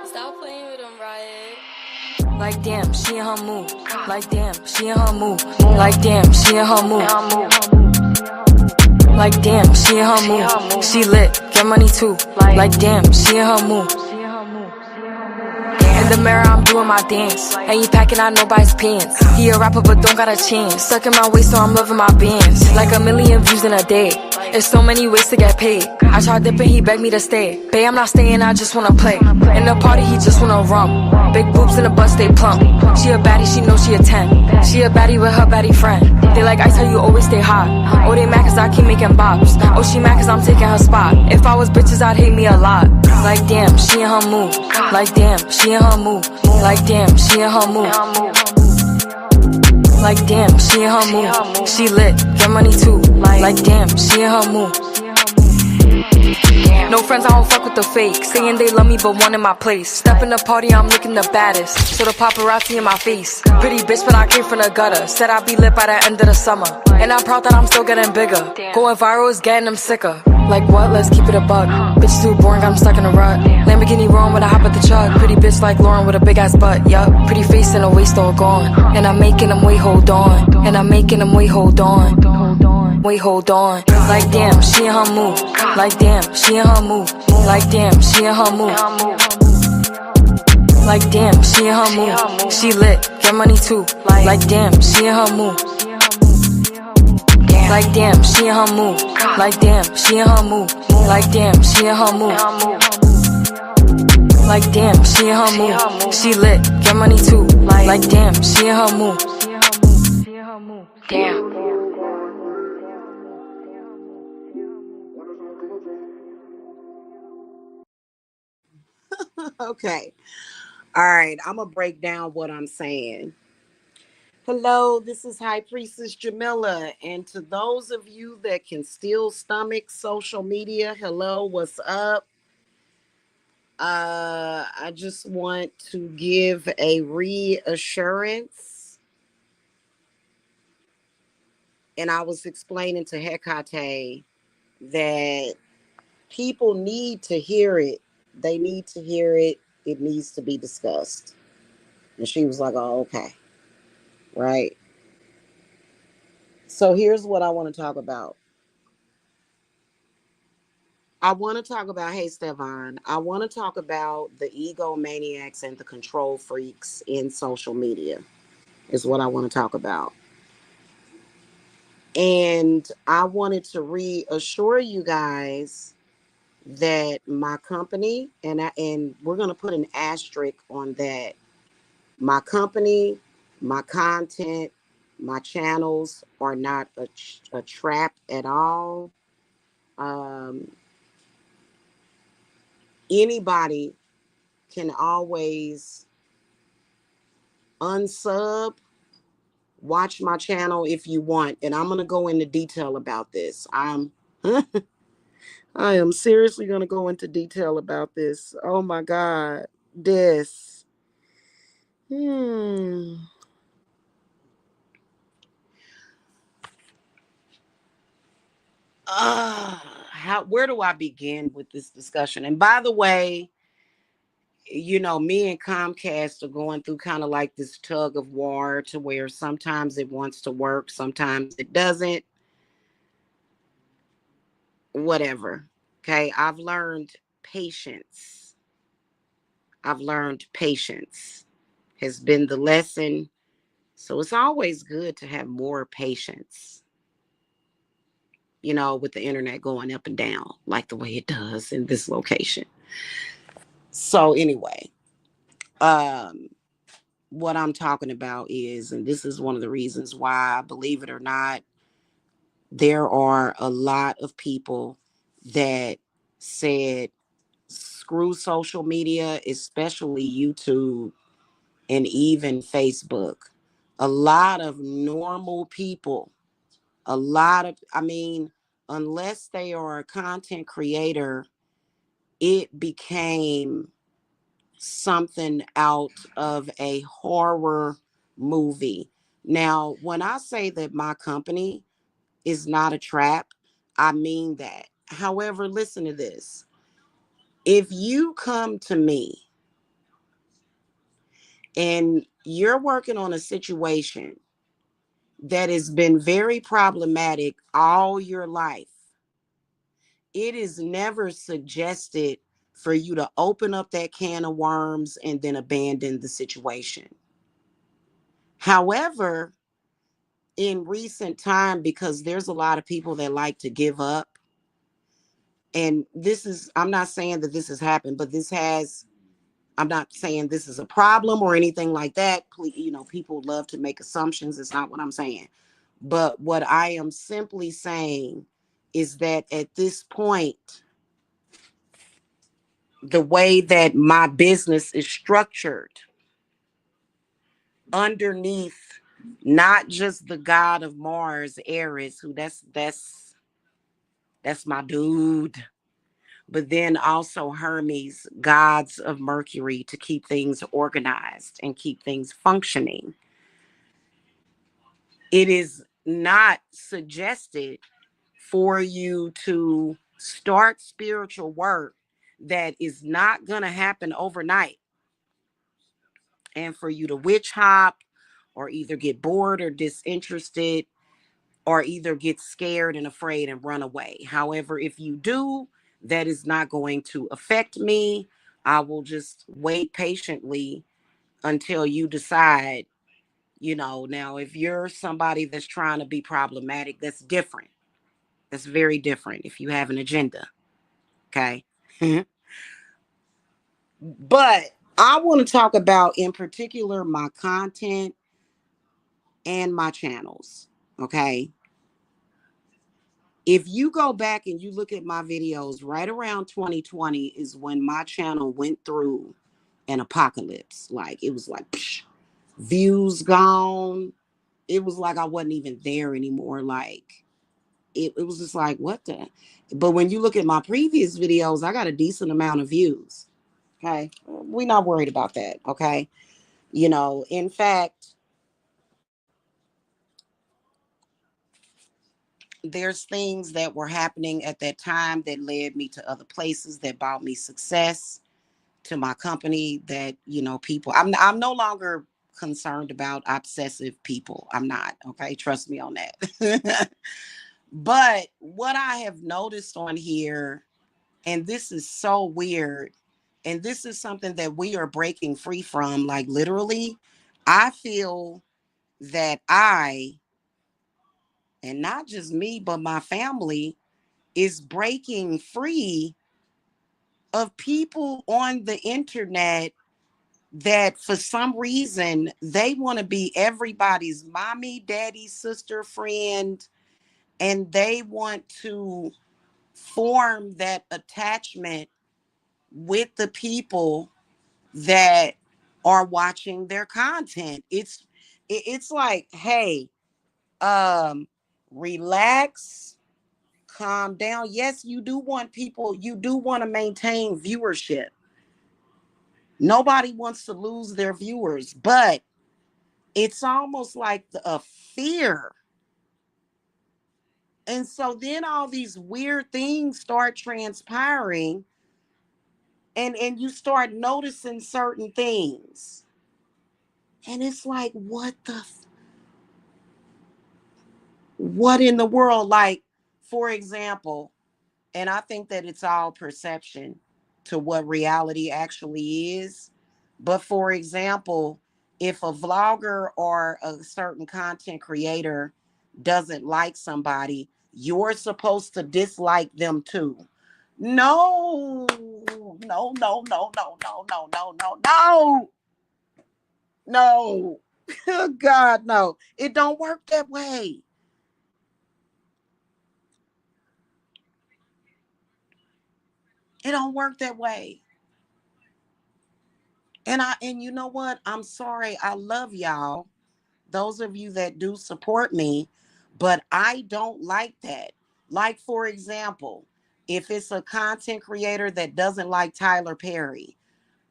Stop playing with them, Riot. Like damn, she in her mood. Like damn, she in her mood. Like damn, she in her mood. Like damn, she in her mood. She lit, get money too. Like damn, she in her mood. In the mirror, I'm doing my dance. Ain't you packing out nobody's pants. He a rapper, but don't got a chance. Stuck in my waist, so I'm loving my bands. Like a million views in a day. There's so many ways to get paid. I tried dipping, he begged me to stay. Bae, I'm not staying, I just wanna play. In the party, he just wanna rum. Big boobs in the bus, they plump. She a baddie, she knows she a 10. She a baddie with her baddie friend. They like ice, how you always stay hot. Oh, they mad cause I keep making bops. Oh, she mad cause I'm taking her spot. If I was bitches, I'd hate me a lot. Like damn, she in her mood. Like damn, she in her mood. Like damn, she in her mood. Like damn, she in her mood. She lit, get money too. Like damn, she in her mood. No friends, I don't fuck with the fake. Saying they love me, but one in my place. Step in the party, I'm looking the baddest. So the paparazzi in my face. Pretty bitch, but I came from the gutter. Said I'd be lit by the end of the summer. And I'm proud that I'm still getting bigger. Going viral is getting them sicker. Like what? Let's keep it a buck. Bitch too boring, I'm stuck in a rut. Lamborghini rolling when I hop at the truck. Pretty bitch like Lauren with a big ass butt. Yup, pretty face and a waist all gone. And I'm making them wait, hold on. And I'm making them wait, hold on. Wait, hold on. Like damn, she in her mood. Like damn, she in her mood. Like damn, she in her mood. Like damn, she in her mood. She lit, get money too. Like damn, she in her mood. Like damn, she in her mood. Like damn, she in her mood. Like damn, she in her mood. Like damn, she in her mood. She lit, get money too. Like damn, she in her mood. Damn. Okay. All right. I'm going to break down what I'm saying. Hello, this is High Priestess Jamila. And to those of you that can still stomach social media, hello, what's up? I just want to give a reassurance. And I was explaining to Hecate that people need to hear it. They need to hear it. It needs to be discussed. And she was like, oh, okay. Right. So here's what I want to talk about. I want to talk about, hey, Stefan, I want to talk about the egomaniacs and the control freaks in social media, is what I want to talk about. And I wanted to reassure you guys that my company, and we're going to put an asterisk on that. My company, my content, my channels are not a trap at all. Anybody can always unsub, watch my channel if you want, and I'm going to go into detail about this. I am seriously going to go into detail about this. Oh my God. This. Where do I begin with this discussion? And by the way, you know, me and Comcast are going through kind of like this tug of war to where sometimes it wants to work, sometimes it doesn't. Whatever. Okay. I've learned patience. I've learned patience has been the lesson. So it's always good to have more patience, you know, with the internet going up and down like the way it does in this location. So anyway, what I'm talking about is, and this is one of the reasons why, believe it or not, there are a lot of people that said, screw social media, especially YouTube and even Facebook. A lot of normal people, unless they are a content creator, it became something out of a horror movie. Now, when I say that my company is not a trap, I mean that. However, listen to this. If you come to me and you're working on a situation that has been very problematic all your life, it is never suggested for you to open up that can of worms and then abandon the situation. However, in recent time, because there's a lot of people that like to give up, and this is, I'm not saying that this has happened, but this has, I'm not saying this is a problem or anything like that. Please, people love to make assumptions. It's not what I'm saying. But what I am simply saying is that at this point, the way that my business is structured, underneath not just the god of Mars, Aries, who that's my dude, but then also Hermes, gods of Mercury, to keep things organized and keep things functioning. It is not suggested for you to start spiritual work that is not going to happen overnight, and for you to witch hop or either get bored or disinterested or either get scared and afraid and run away. However, if you do, that is not going to affect me. I will just wait patiently until you decide. Now, if you're somebody that's trying to be problematic, that's different. That's very different if you have an agenda. Okay. But I want to talk about, in particular, my content and my channels. Okay. If you go back and you look at my videos, right around 2020 is when my channel went through an apocalypse. Like, it was like, psh, views gone. It was like I wasn't even there anymore. Like, it was just like, what the? But when you look at my previous videos, I got a decent amount of views. Okay. We're not worried about that. Okay. In fact, there's things that were happening at that time that led me to other places that brought me success, to my company, that people, I'm no longer concerned about obsessive people. I'm not. Okay, trust me on that. But what I have noticed on here, and this is so weird, and this is something that we are breaking free from, like, literally, I feel that and not just me, but my family, is breaking free of people on the internet that for some reason they want to be everybody's mommy, daddy, sister, friend, and they want to form that attachment with the people that are watching their content. It's like, hey, relax, calm down. Yes, you do want people, you do want to maintain viewership. Nobody wants to lose their viewers, but it's almost like a fear. And so then all these weird things start transpiring, and you start noticing certain things. And it's like, what in the world? Like, for example, and I think that it's all perception to what reality actually is. But for example, if a vlogger or a certain content creator doesn't like somebody, you're supposed to dislike them too. No, no, no, no, no, no, no, no, no, no, no. God, no. It don't work that way. It don't work that way. And you know what? I'm sorry. I love y'all, those of you that do support me, but I don't like that. Like, for example, if it's a content creator that doesn't like Tyler Perry,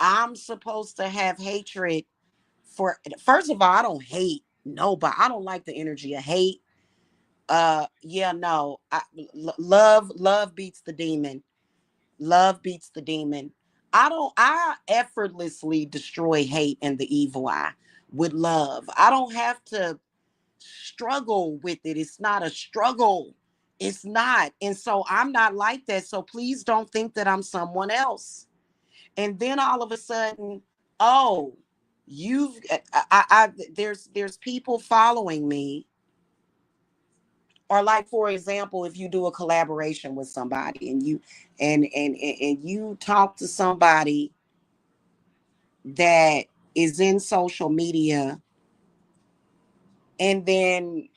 I'm supposed to have hatred for, first of all, I don't hate nobody. I don't like the energy of hate. Yeah, no. Love beats the demon. Love beats the demon. I effortlessly destroy hate and the evil eye with love. I don't have to struggle with it. It's not a struggle. It's not. And so I'm not like that. So please don't think that I'm someone else. And then all of a sudden, oh, you've there's people following me. Or like for example, if you do a collaboration with somebody and you talk to somebody that is in social media, and then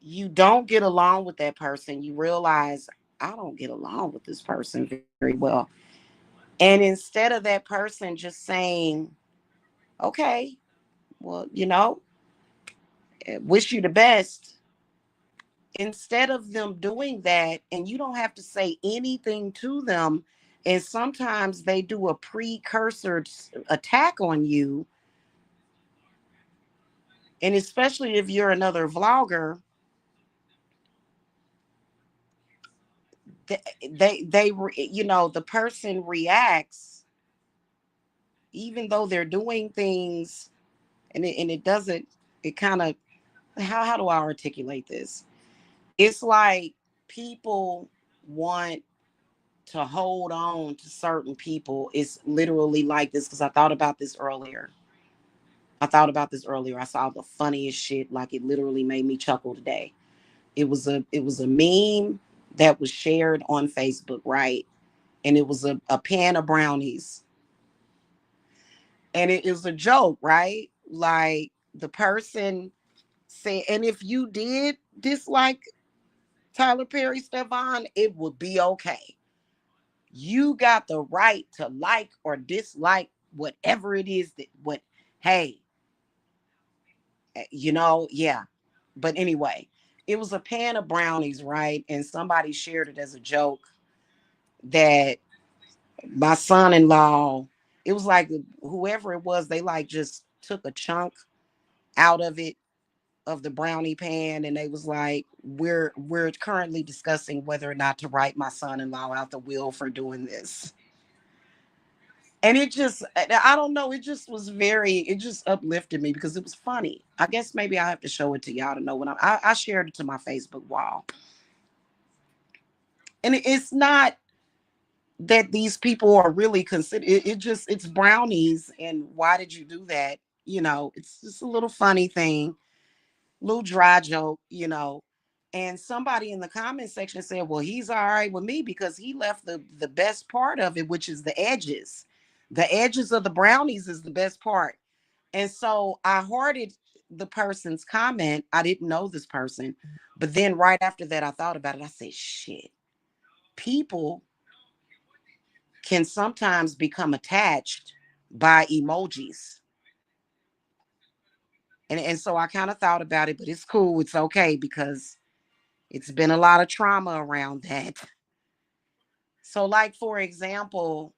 you don't get along with that person, you realize I don't get along with this person very well. And instead of that person just saying, okay, well, wish you the best, instead of them doing that, and you don't have to say anything to them, and sometimes they do a precursor attack on you, and especially if you're another vlogger, the person reacts even though they're doing things, and it doesn't, it kind of, how do I articulate this? It's like people want to hold on to certain people. It's literally like this, because I thought about this earlier. I saw the funniest shit. Like, it literally made me chuckle today. It was a meme that was shared on Facebook, right? And it was a pan of brownies. And it is a joke, right? Like, the person said, and if you did dislike Tyler Perry, Stefan, it would be okay. You got the right to like or dislike whatever it is that what hey, yeah. But anyway, it was a pan of brownies, right? And somebody shared it as a joke that my son-in-law, it was like whoever it was, they like just took a chunk out of it, of the brownie pan, and they was like, we're currently discussing whether or not to write my son-in-law out the will for doing this. And it just, I don't know, it just uplifted me because it was funny. I guess maybe I have to show it to y'all to know when I shared it to my Facebook wall. And it's not that these people are really considered, it's brownies. And why did you do that? It's just a little funny thing, little dry joke. And somebody in the comment section said, well, he's all right with me because he left the best part of it, which is the edges. The edges of the brownies is the best part. And so I hearted the person's comment. I didn't know this person. But then right after that, I thought about it. I said, shit, people can sometimes become attached by emojis. And so I kind of thought about it, but it's cool. It's okay because it's been a lot of trauma around that. So, like, for example,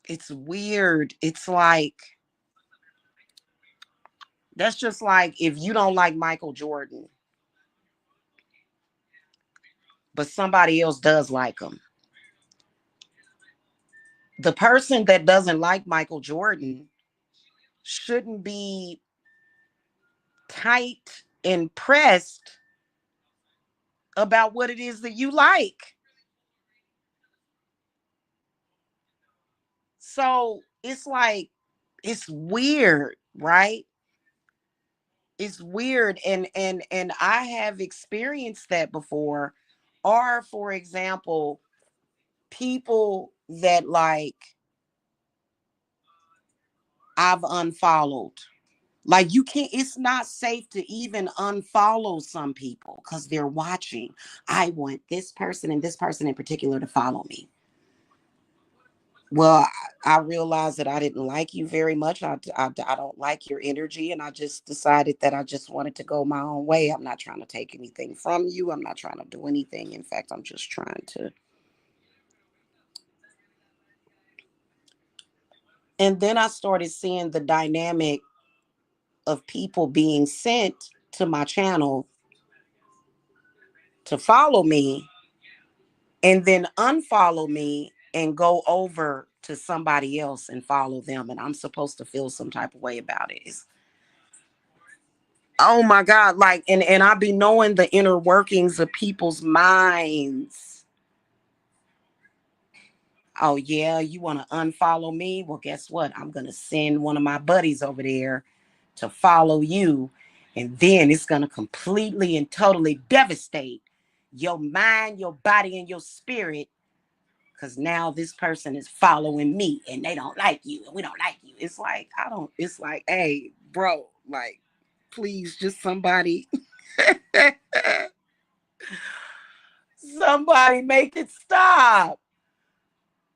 it's weird. It's like, that's just like if you don't like Michael Jordan, but somebody else does like him. The person that doesn't like Michael Jordan shouldn't be tight and pressed about what it is that you like. So it's like, it's weird, right? It's weird. And I have experienced that before. Or for example, people that like I've unfollowed. Like, you can't, it's not safe to even unfollow some people because they're watching. I want this person and this person in particular to follow me. Well, I realized that I didn't like you very much. I don't like your energy. And I just decided that I just wanted to go my own way. I'm not trying to take anything from you. I'm not trying to do anything. In fact, I'm just trying to. And then I started seeing the dynamic of people being sent to my channel to follow me and then unfollow me and go over to somebody else and follow them. And I'm supposed to feel some type of way about it. Oh my God. Like, and I be knowing the inner workings of people's minds. Oh yeah, you want to unfollow me? Well, guess what? I'm going to send one of my buddies over there to follow you. And then it's going to completely and totally devastate your mind, your body, and your spirit. Because now this person is following me and they don't like you and we don't like you. It's like, it's like, hey, bro, like, please, just somebody, somebody make it stop.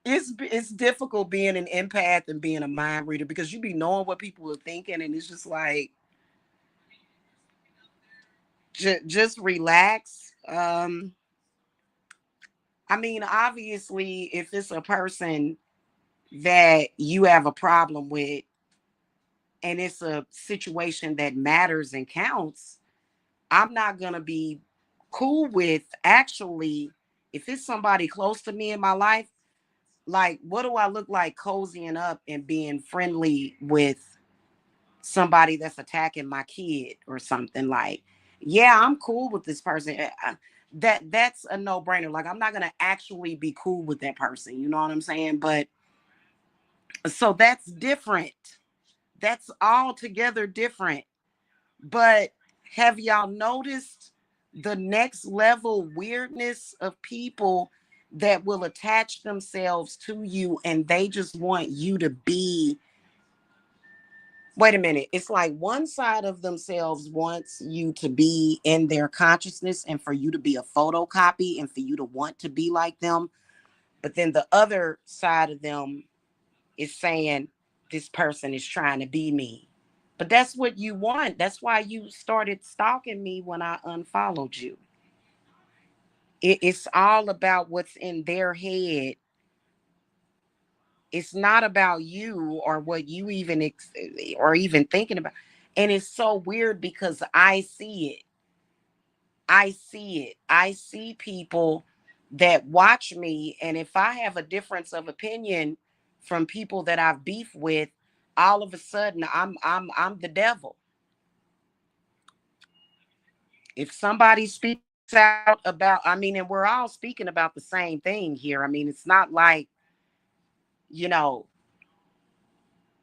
It's difficult being an empath and being a mind reader because you be knowing what people are thinking, and it's just like, just relax. I mean, obviously, if it's a person that you have a problem with and it's a situation that matters and counts, I'm not going to be cool with, actually, if it's somebody close to me in my life, like, what do I look like cozying up and being friendly with somebody that's attacking my kid or something? Like, yeah, I'm cool with this person. That's a no-brainer. Like, I'm not going to actually be cool with that person. You know what I'm saying? But so that's different. That's altogether different. But have y'all noticed the next level weirdness of people that will attach themselves to you and they just want you to be? Wait a minute. It's like one side of themselves wants you to be in their consciousness and for you to be a photocopy and for you to want to be like them. But then the other side of them is saying, this person is trying to be me. But that's what you want. That's why you started stalking me when I unfollowed you. It's all about what's in their head. It's not about you or what you even or even thinking about. And it's so weird because I see it. I see it. I see people that watch me, and if I have a difference of opinion from people that I've beef with, all of a sudden I'm the devil. If somebody speaks out about, I mean, and we're all speaking about the same thing here. I mean, it's not like, you know,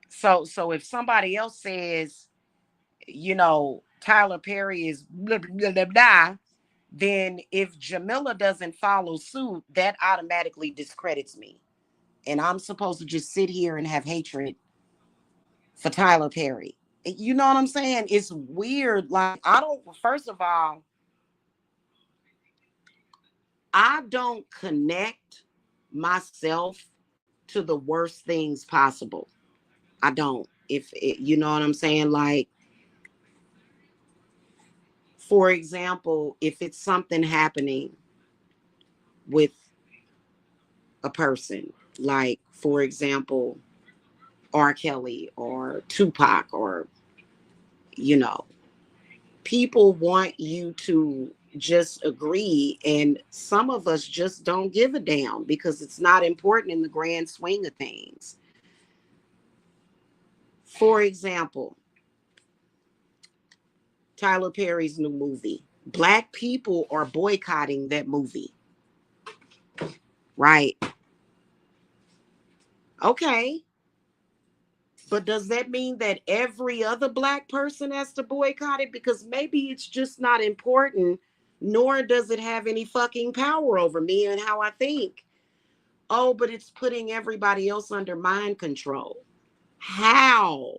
so if somebody else says, Tyler Perry is blah blah blah blah, then if Jamila doesn't follow suit, that automatically discredits me. And I'm supposed to just sit here and have hatred for Tyler Perry. You know what I'm saying? It's weird. Like, first of all, I don't connect myself to the worst things possible. I don't. You know what I'm saying? Like, for example, if it's something happening with a person, like, for example, R. Kelly or Tupac, or, you know, people want you to just agree. And some of us just don't give a damn because it's not important in the grand swing of things. For example, Tyler Perry's new movie. Black people are boycotting that movie. Right. Okay. But does that mean that every other Black person has to boycott it? Because maybe it's just not important, nor does it have any fucking power over me and how I think. Oh, but it's putting everybody else under mind control. How?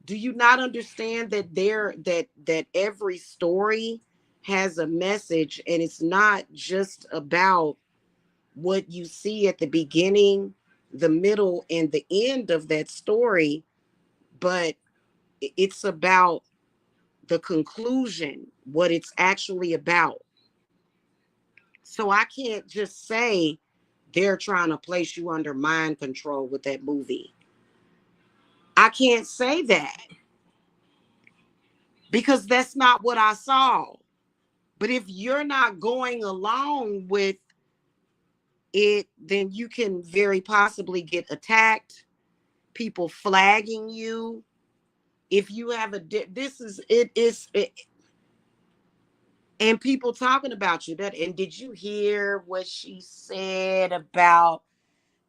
Do you not understand that that every story has a message, and it's not just about what you see at the beginning, the middle, and the end of that story, but it's about the conclusion, what it's actually about. So I can't just say they're trying to place you under mind control with that movie. I can't say that. because that's not what I saw. But if you're not going along with it, then you can very possibly get attacked, people flagging you. If you have and people talking about you. And did you hear what she said about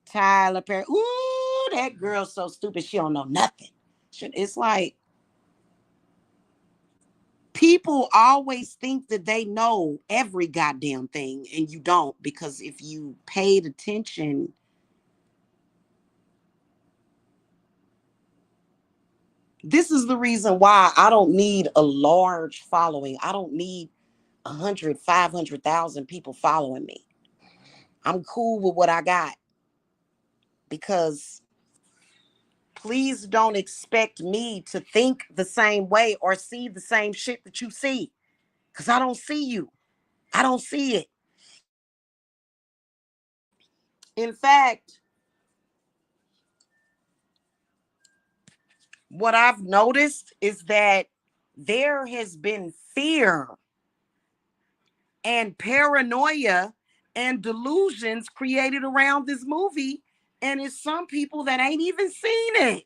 Tyler Perry? Ooh, that girl's so stupid. She don't know nothing. It's like, people always think that they know every goddamn thing, and you don't, because if you paid attention, this is the reason why I don't need a large following. I don't need 100, 500,000 people following me. I'm cool with what I got, because please don't expect me to think the same way or see the same shit that you see, because I don't see you. I don't see it. In fact, what I've noticed is that there has been fear and paranoia and delusions created around this movie, and it's some people that ain't even seen it.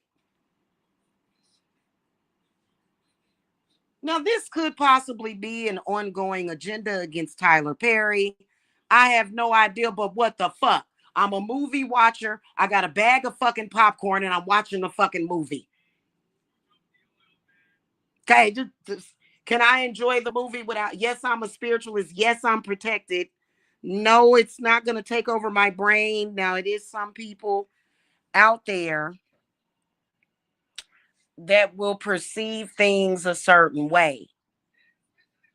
Now, this could possibly be an ongoing agenda against Tyler Perry. I have no idea, but what the fuck? I'm a movie watcher. I got a bag of fucking popcorn and I'm watching the fucking movie. Okay, can I enjoy the movie without? Yes, I'm a spiritualist. Yes, I'm protected. No, it's not going to take over my brain. Now, it is some people out there that will perceive things a certain way,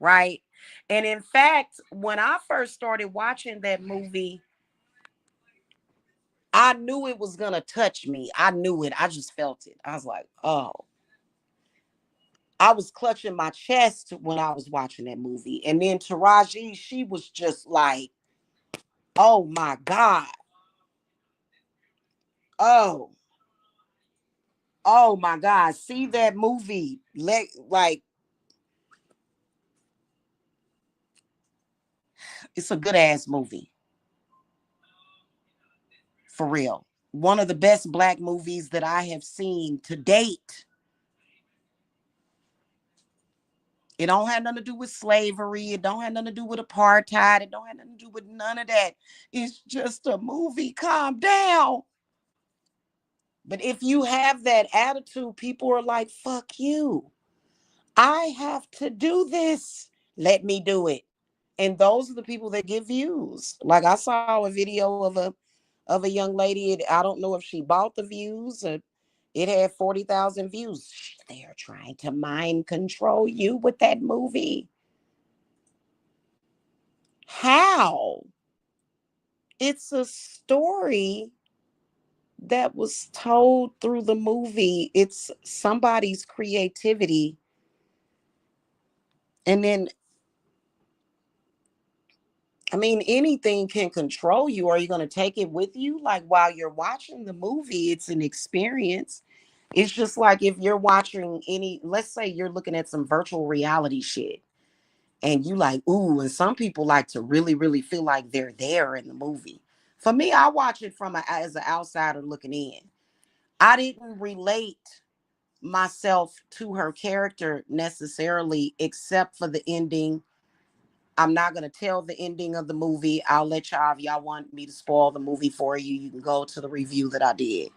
right? And in fact, when I first started watching that movie, I knew it was going to touch me. I knew it. I just felt it. I was like, oh. I was clutching my chest when I was watching that movie. And then Taraji, she was just like, oh my God. Oh. Oh my God. See that movie. Like, it's a good ass movie. For real. One of the best Black movies that I have seen to date. It don't have nothing to do with slavery. It don't have nothing to do with apartheid. It don't have nothing to do with none of that. It's just a movie. Calm down. But if you have that attitude, people are like, fuck you. I have to do this. Let me do it. And those are the people that get views. Like, I saw a video of a young lady. I don't know if she bought the views or it had 40,000 views. They're trying to mind control you with that movie. How? It's a story that was told through the movie. It's somebody's creativity. And then, I mean, anything can control you. Are you going to take it with you? Like, while you're watching the movie, it's an experience. It's just like if you're watching let's say you're looking at some virtual reality shit and you like, ooh, and some people like to really, really feel like they're there in the movie. For me, I watch it as an outsider looking in. I didn't relate myself to her character necessarily, except for the ending. I'm not going to tell the ending of the movie. I'll let y'all, if y'all want me to spoil the movie for you, you can go to the review that I did.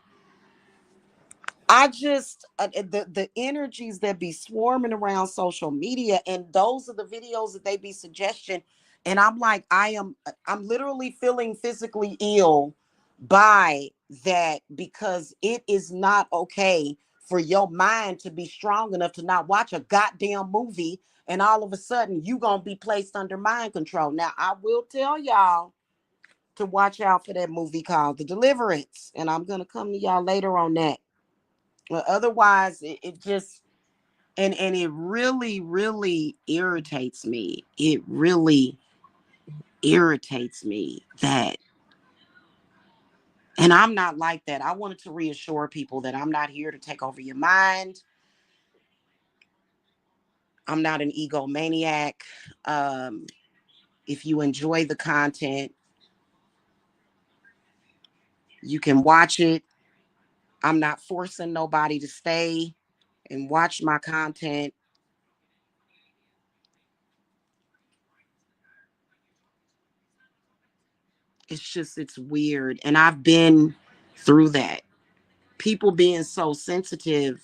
I just the energies that be swarming around social media, and those are the videos that they be suggesting, and I'm like, I'm literally feeling physically ill by that, because it is not okay for your mind to be strong enough to not watch a goddamn movie, and all of a sudden you gonna be placed under mind control. Now, I will tell y'all to watch out for that movie called The Deliverance, and I'm gonna come to y'all later on that. Well, otherwise, it just, and it really, really irritates me. It really irritates me that, and I'm not like that. I wanted to reassure people that I'm not here to take over your mind. I'm not an egomaniac. If you enjoy the content, you can watch it. I'm not forcing nobody to stay and watch my content. It's weird. And I've been through that. People being so sensitive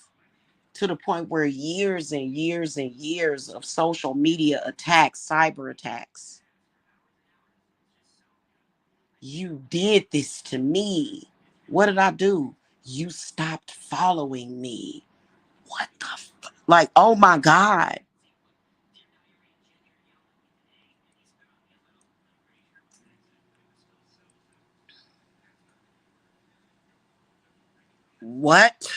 to the point where years and years and years of social media attacks, cyber attacks. You did this to me. What did I do? You stopped following me. What the like, oh my God. What?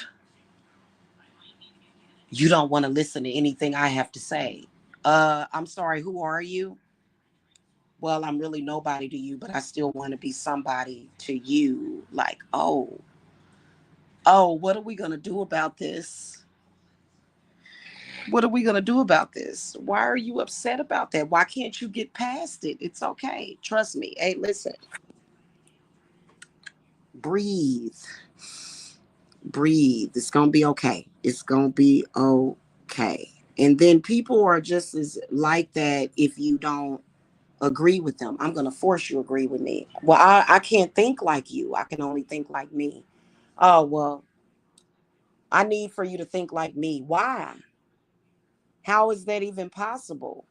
You don't want to listen to anything I have to say. I'm sorry, who are you? Well, I'm really nobody to you, but I still want to be somebody to you. Like, oh, what are we going to do about this? What are we going to do about this? Why are you upset about that? Why can't you get past it? It's okay. Trust me. Hey, listen, breathe, breathe. It's going to be okay. It's going to be okay. And then people are just as like that if you don't agree with them. I'm going to force you to agree with me. Well, I can't think like you. I can only think like me. Oh, well, I need for you to think like me. Why? How is that even possible?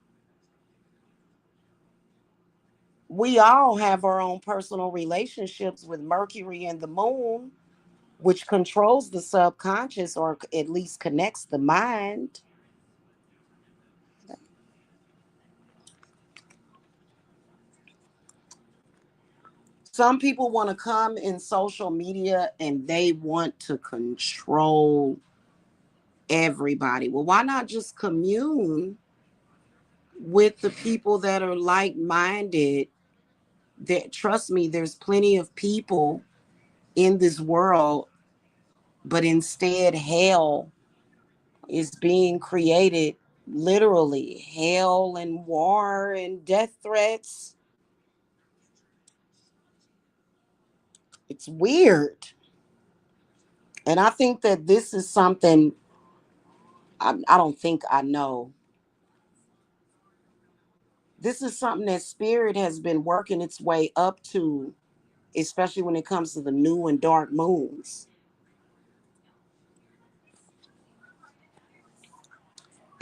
We all have our own personal relationships with Mercury and the moon, which controls the subconscious or at least connects the mind. Some people want to come in social media and they want to control everybody. Well, why not just commune with the people that are like-minded? That, trust me, there's plenty of people in this world, but instead hell is being created, literally hell and war and death threats. It's weird. And I think that this is something, I don't think I know. This is something that spirit has been working its way up to, especially when it comes to the new and dark moons.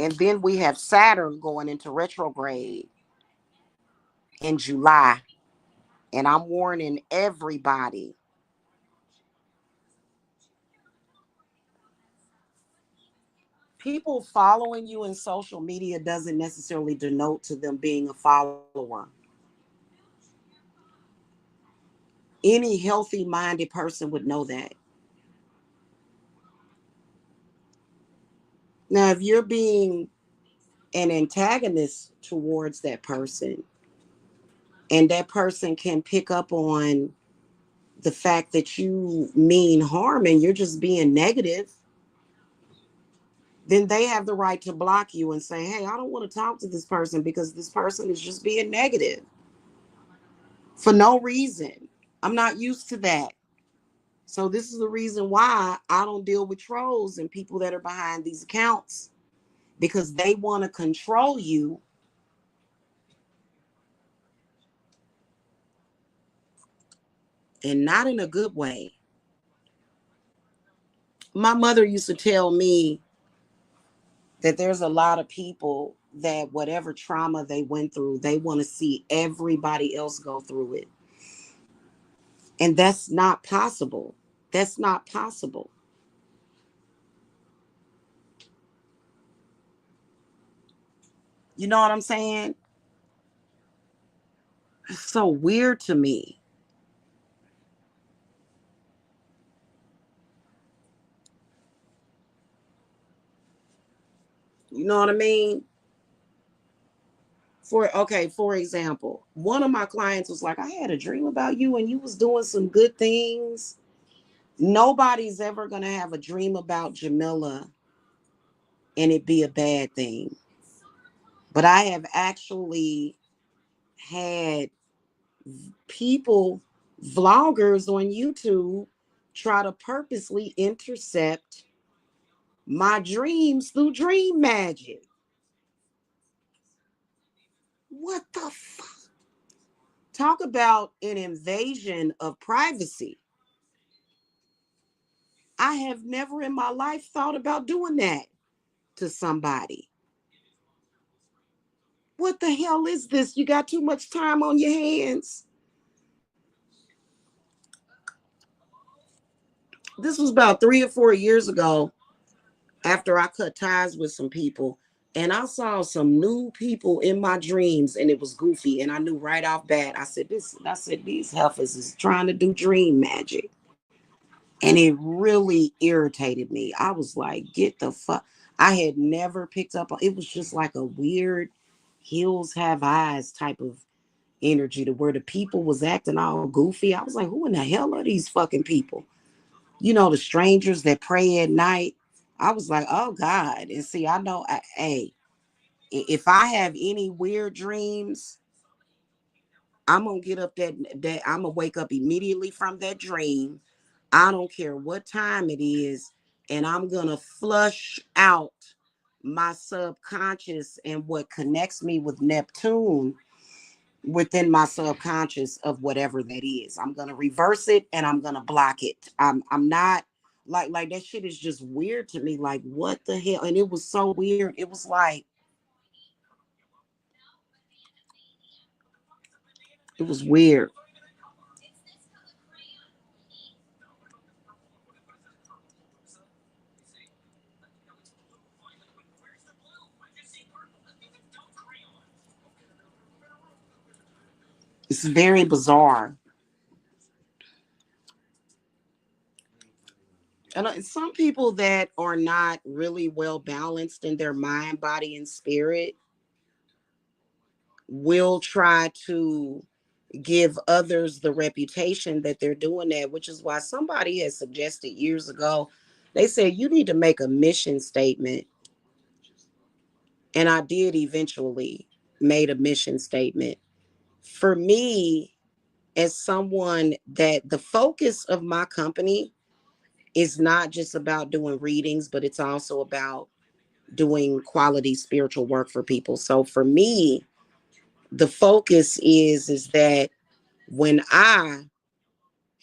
And then we have Saturn going into retrograde in July. And I'm warning everybody. People following you in social media doesn't necessarily denote to them being a follower. Any healthy minded person would know that. Now, if you're being an antagonist towards that person, and that person can pick up on the fact that you mean harm and you're just being negative, then they have the right to block you and say, hey, I don't want to talk to this person because this person is just being negative for no reason. I'm not used to that. So this is the reason why I don't deal with trolls and people that are behind these accounts, because they want to control you, and not in a good way. My mother used to tell me that there's a lot of people that whatever trauma they went through, they want to see everybody else go through it. And that's not possible. That's not possible. You know what I'm saying? It's so weird to me. You know what I mean? For example, one of my clients was like, I had a dream about you and you was doing some good things. Nobody's ever gonna have a dream about Jamila and it be a bad thing. But I have actually had people, vloggers on YouTube, try to purposely intercept my dreams through dream magic. What the fuck? Talk about an invasion of privacy. I have never in my life thought about doing that to somebody. What the hell is this? You got too much time on your hands. This was about 3 or 4 years ago after I cut ties with some people. And I saw some new people in my dreams, and it was goofy. And I knew right off bat, these heifers is trying to do dream magic. And it really irritated me. I was like, get the fuck. I had never picked up on it. Was just like a weird hills have eyes type of energy, to where the people was acting all goofy. I was like, who in the hell are these fucking people? You know, the strangers that pray at night. I was like, oh God. And see, I know, hey, if I have any weird dreams, I'm gonna get up that I'm gonna wake up immediately from that dream. I don't care what time it is, and I'm gonna flush out my subconscious and what connects me with Neptune within my subconscious of whatever that is. I'm gonna reverse it and I'm gonna block it. I'm not like that shit is just weird to me. Like, what the hell? And it was so weird. It was like, it was weird. It's very bizarre. And some people that are not really well balanced in their mind, body, and spirit will try to give others the reputation that they're doing that, which is why somebody has suggested years ago, they said you need to make a mission statement. And I did eventually made a mission statement. For me, as someone that the focus of my company is not just about doing readings, but it's also about doing quality spiritual work for people. So for me, the focus is that when I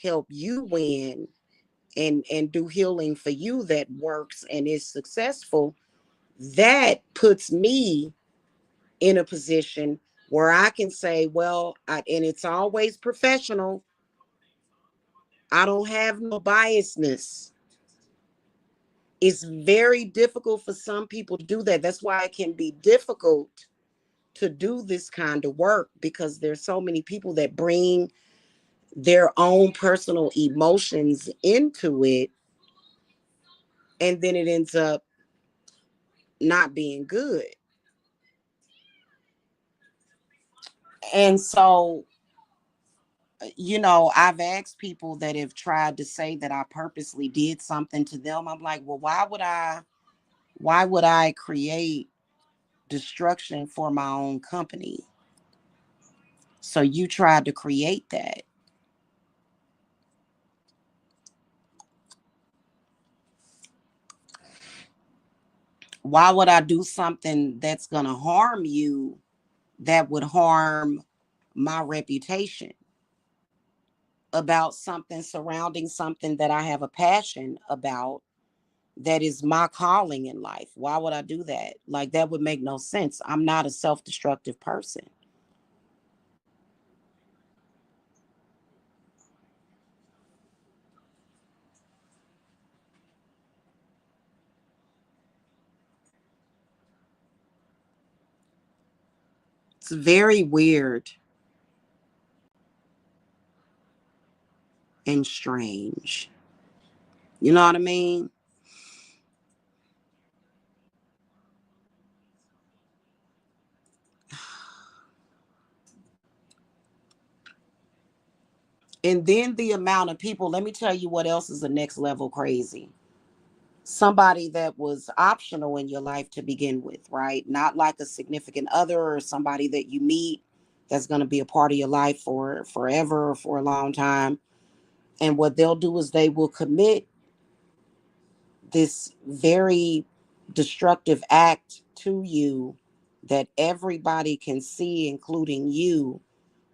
help you win and do healing for you that works and is successful, that puts me in a position where I can say, well, and it's always professional. I don't have no biasness. It's very difficult for some people to do that. That's why it can be difficult to do this kind of work, because there's so many people that bring their own personal emotions into it, and then it ends up not being good. And so, I've asked people that have tried to say that I purposely did something to them. I'm like, well, why would I create destruction for my own company? So you tried to create that. Why would I do something that's going to harm you, that would harm my reputation, about something surrounding something that I have a passion about, that is my calling in life? Why would I do that? Like, that would make no sense. I'm not a self-destructive person. It's very weird and strange. You know what I mean? And then the amount of people, let me tell you what else is the next level crazy. somebody that was optional in your life to begin with, right? Not like a significant other or somebody that you meet that's going to be a part of your life for forever or for a long time. And what they'll do is they will commit this very destructive act to you that everybody can see, including you.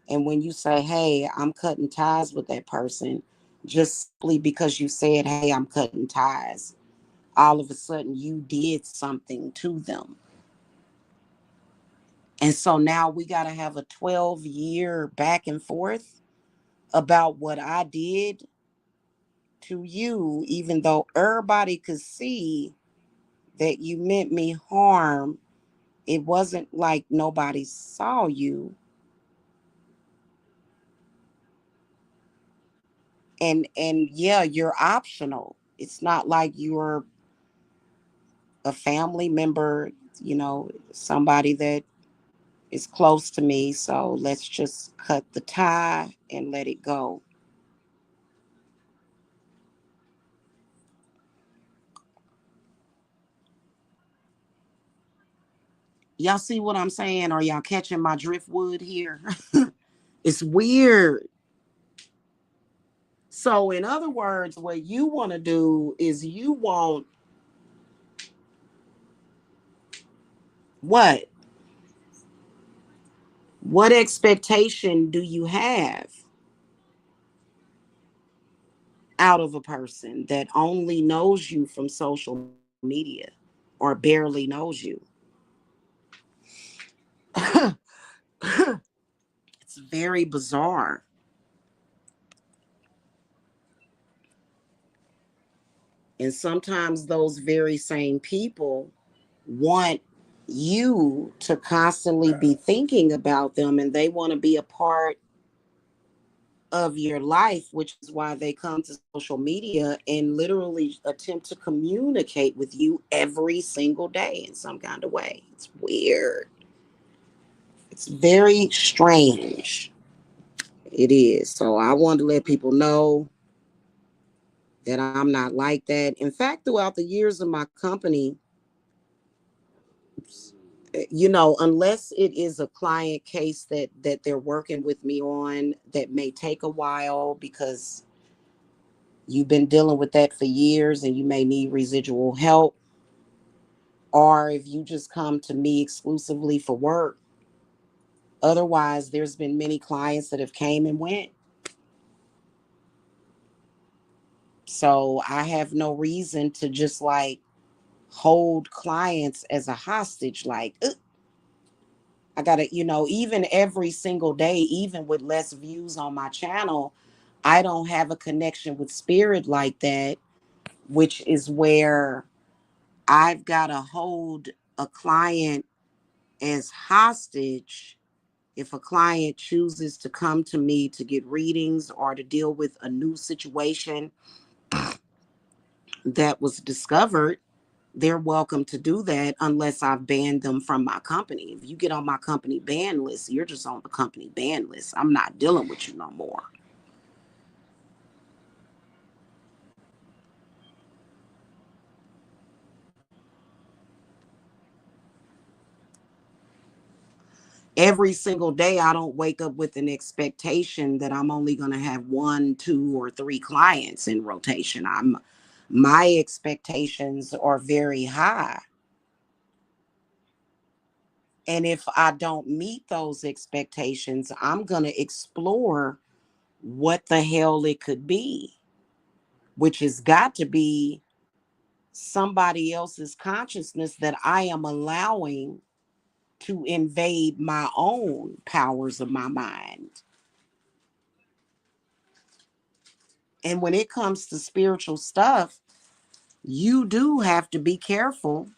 And when you say, hey, I'm cutting ties with that person, just simply because you said, hey, I'm cutting ties, all of a sudden you did something to them. And so now we got to have a 12-year back and forth about what I did to you, even though everybody could see that you meant me harm. It wasn't like nobody saw you. And yeah, you're optional. It's not like you're a family member, somebody that is close to me. So let's just cut the tie and let it go. Y'all see what I'm saying? Are y'all catching my driftwood here? It's weird. So, in other words, what you want to do is you want what? What expectation do you have out of a person that only knows you from social media or barely knows you? It's very bizarre. And sometimes those very same people want you to constantly be thinking about them and they want to be a part of your life, which is why they come to social media and literally attempt to communicate with you every single day in some kind of way. It's weird. It's very strange. It is. So I wanted to let people know that I'm not like that. In fact, throughout the years of my company, unless it is a client case that they're working with me on that may take a while because you've been dealing with that for years and you may need residual help, or if you just come to me exclusively for work. Otherwise, there's been many clients that have came and went. So I have no reason to just like hold clients as a hostage. Like, I gotta, even every single day, even with less views on my channel, I don't have a connection with spirit like that, which is where I've got to hold a client as hostage. If a client chooses to come to me to get readings or to deal with a new situation that was discovered, they're welcome to do that unless I've banned them from my company. If you get on my company ban list, you're just on the company ban list. I'm not dealing with you no more. Every single day, I don't wake up with an expectation that I'm only going to have one, two, or three clients in rotation. My expectations are very high. And if I don't meet those expectations, I'm going to explore what the hell it could be, which has got to be somebody else's consciousness that I am allowing to invade my own powers of my mind. And when it comes to spiritual stuff, you do have to be careful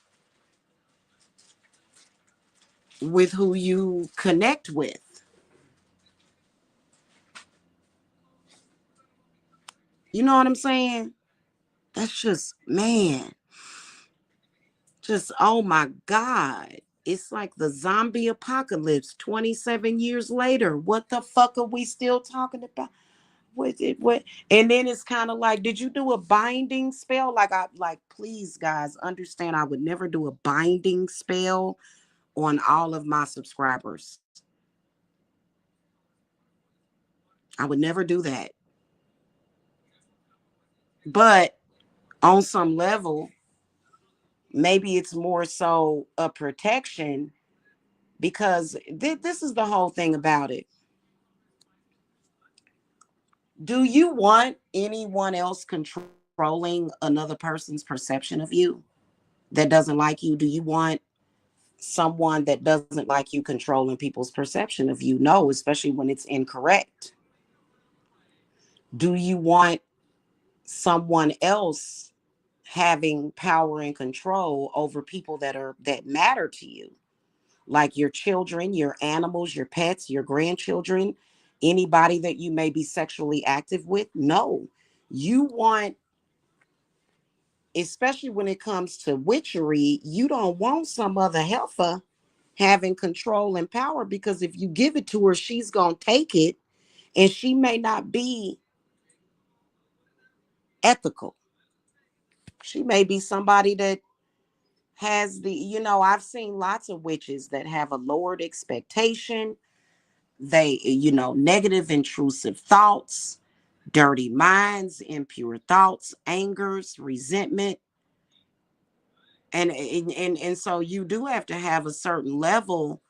with who you connect with. You know what I'm saying? That's just, man, just, oh my God. It's like the zombie apocalypse 27 years later. What the fuck are we still talking about? What? And then it's kind of like, did you do a binding spell? Please, guys, understand. I would never do a binding spell on all of my subscribers. I would never do that. But on some level, maybe it's more so a protection because this is the whole thing about it. Do you want anyone else controlling another person's perception of you that doesn't like you? Do you want someone that doesn't like you controlling people's perception of you? No, especially when it's incorrect. Do you want someone else having power and control over people that matter to you? Like your children, your animals, your pets, your grandchildren, anybody that you may be sexually active with? No. You want, especially when it comes to witchery, you don't want some other heifer having control and power, because if you give it to her, she's going to take it, and she may not be ethical. She may be somebody that has I've seen lots of witches that have a lowered expectation. They, negative, intrusive thoughts, dirty minds, impure thoughts, angers, resentment. And so you do have to have a certain level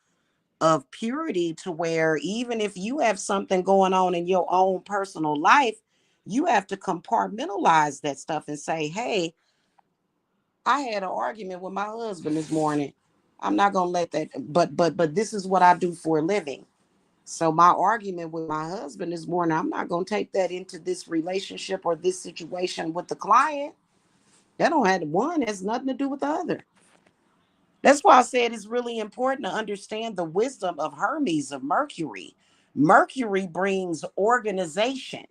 of purity to where even if you have something going on in your own personal life, you have to compartmentalize that stuff and say, hey, I had an argument with my husband this morning. I'm not gonna let that, but this is what I do for a living. So my argument with my husband this morning, I'm not gonna take that into this relationship or this situation with the client. That don't have one has nothing to do with the other. That's why I said it's really important to understand the wisdom of Hermes, of Mercury. Mercury brings organization.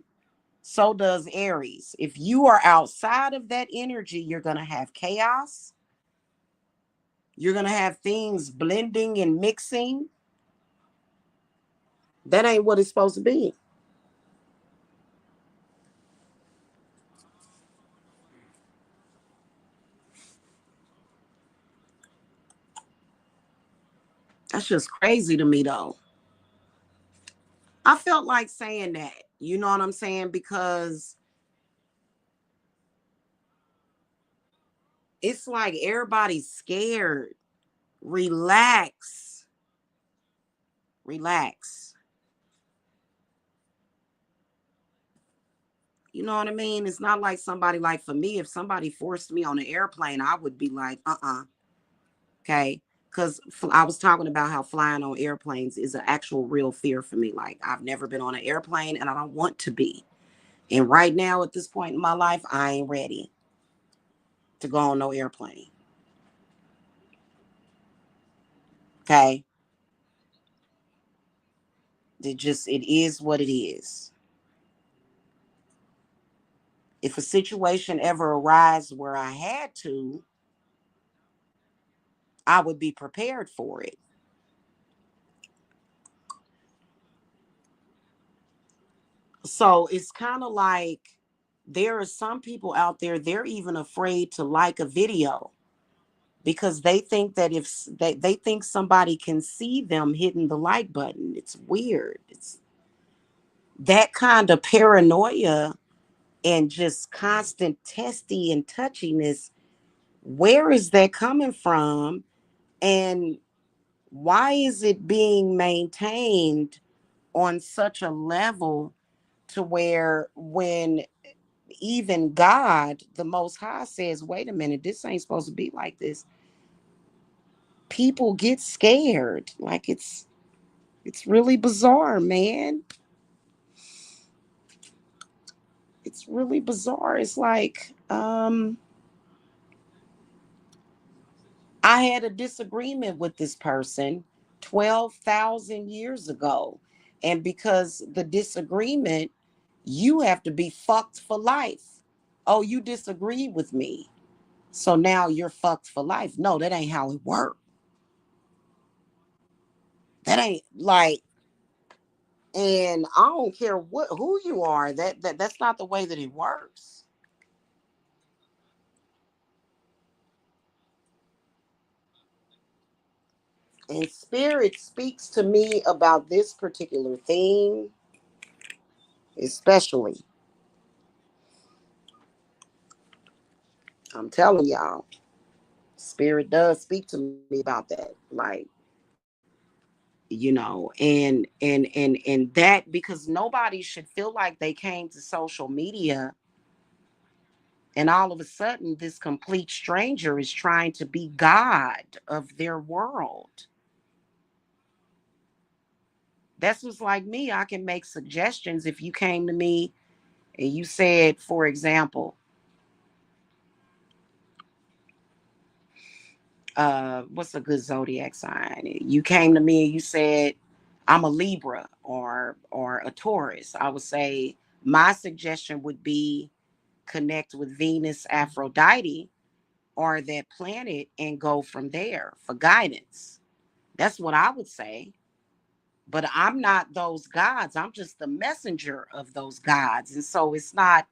So does Aries. If you are outside of that energy, you're going to have chaos. You're going to have things blending and mixing. That ain't what it's supposed to be. That's just crazy to me, though. I felt like saying that. You know what I'm saying? Because it's like everybody's scared. Relax. Relax. You know what I mean? It's not like somebody, like for me, if somebody forced me on an airplane, I would be like, okay. Because I was talking about how flying on airplanes is an actual real fear for me. Like, I've never been on an airplane and I don't want to be. And right now, at this point in my life, I ain't ready to go on no airplane. Okay. It is what it is. If a situation ever arises where I had to, I would be prepared for it. So it's kind of like there are some people out there, they're even afraid to like a video because they think that if they think somebody can see them hitting the like button. It's weird. It's that kind of paranoia and just constant testy and touchiness. Where is that coming from? And why is it being maintained on such a level to where when even God, the Most High, says, wait a minute, this ain't supposed to be like this. People get scared. Like it's really bizarre, man. It's really bizarre. It's like, I had a disagreement with this person 12,000 years ago. And because the disagreement, you have to be fucked for life. Oh, you disagree with me, so now you're fucked for life. No, that ain't how it works. That ain't like, And I don't care who you are. That's not the way that it works. And spirit speaks to me about this particular thing, especially. I'm telling y'all, spirit does speak to me about that. Like, and that, because nobody should feel like they came to social media and all of a sudden this complete stranger is trying to be God of their world. That's just like me. I can make suggestions. If you came to me and you said, for example, what's a good zodiac sign? You came to me and you said, I'm a Libra or a Taurus. I would say my suggestion would be connect with Venus, Aphrodite, or that planet and go from there for guidance. That's what I would say. But I'm not those gods. I'm just the messenger of those gods. And so it's not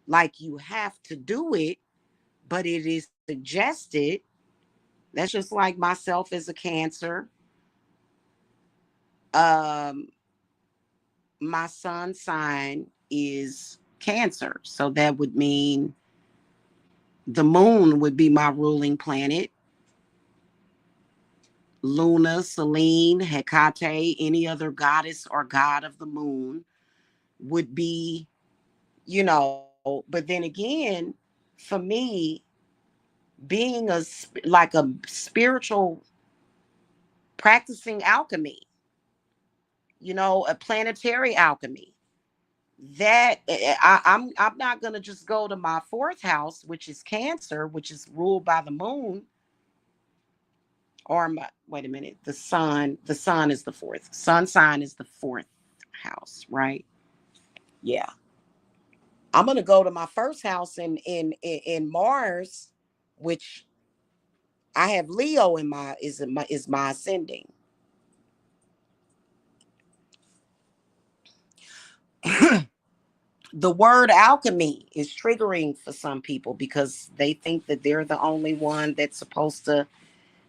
like you have to do it, but it is suggested. That's just like myself as a Cancer. Um, my sun sign is Cancer. So that would mean the moon would be my ruling planet. Luna, Selene, Hecate, any other goddess or god of the moon would be, but then again, for me, being like a spiritual practicing alchemy, a planetary alchemy, that I'm not going to just go to my fourth house, which is Cancer, which is ruled by the moon, or my, wait a minute, the sun is the fourth. Sun sign is the fourth house, right? Yeah. I'm going to go to my first house in Mars, which I have Leo is my ascending. The word alchemy is triggering for some people because they think that they're the only one that's supposed to